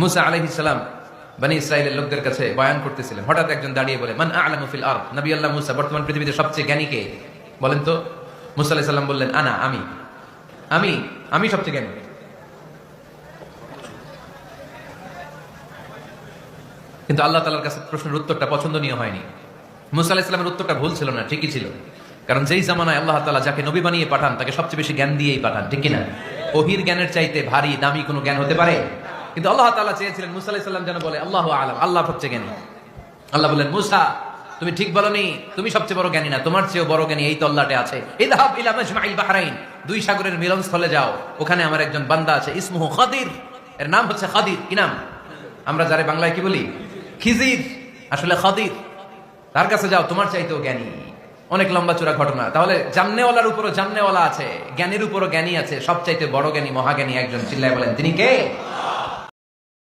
মুসা আলাইহিস সালাম বনি ইসরাইলের লোকদের কাছে বয়ান করতেছিলেন। হঠাৎ একজন দাঁড়িয়ে বলে, মান আ'লামু ফিল আরদ, নবী আল্লাহ মুসা, বর্তমান পৃথিবীতে সবচেয়ে জ্ঞানী কে বলেন তো? মুসা আলাইহিস সালাম বললেন, আনা, আমি সবচেয়ে জ্ঞানী। কিন্তু আল্লাহ তাআলার কাছে প্রশ্নের উত্তরটা পছন্দনীয় হয়নি। মুসা আলাইহিস সালামের উত্তরটা ভুল ছিল না, ঠিকই ছিল। কারণ যেই জামানায় আল্লাহ তাআলা যাকে নবী বানিয়ে পাঠান তাকে সবচেয়ে বেশি জ্ঞান দিয়েই পাঠান, ঠিক কিনা? ওহির জ্ঞানের চাইতে ভারী দামি কোনো জ্ঞান হতে পারে? কিন্তু আল্লাহ তাআলা চেয়েছিলেন মুসা আলাইহিস সালাম যেন বলে আল্লাহু আ'লাম, আল্লাহ সবচেয়ে জ্ঞানী। আল্লাহ বললেন, মুসা তুমি ঠিক বলনি, তুমি সবচেয়ে বড় জ্ঞানী না, তোমার চেয়েও বড় জ্ঞানী এই তল্লাটে আছে। ইযহাব ইলা মাজমাইল বাহরাইন, দুই সাগরের মিলনস্থলে যাও, ওখানে আমার একজন বান্দা আছে, ইসমুহু খাদির, এর নাম হচ্ছে খাদির। কি নাম? আমরা যারে বাংলায় কি বলি? খিজির, আসলে খাদির। তার কাছে যাও, তোমার চাইতেও জ্ঞানী। অনেক লম্বা চূড়া ঘটনা। তাহলে জান্নেওয়ালার উপরও জান্নেওয়ালা আছে, জ্ঞানীর উপরও জ্ঞানী আছে, সবচাইতে বড় জ্ঞানী, মহাজ্ঞানী একজন। চিল্লায় বলেন তিনি কে?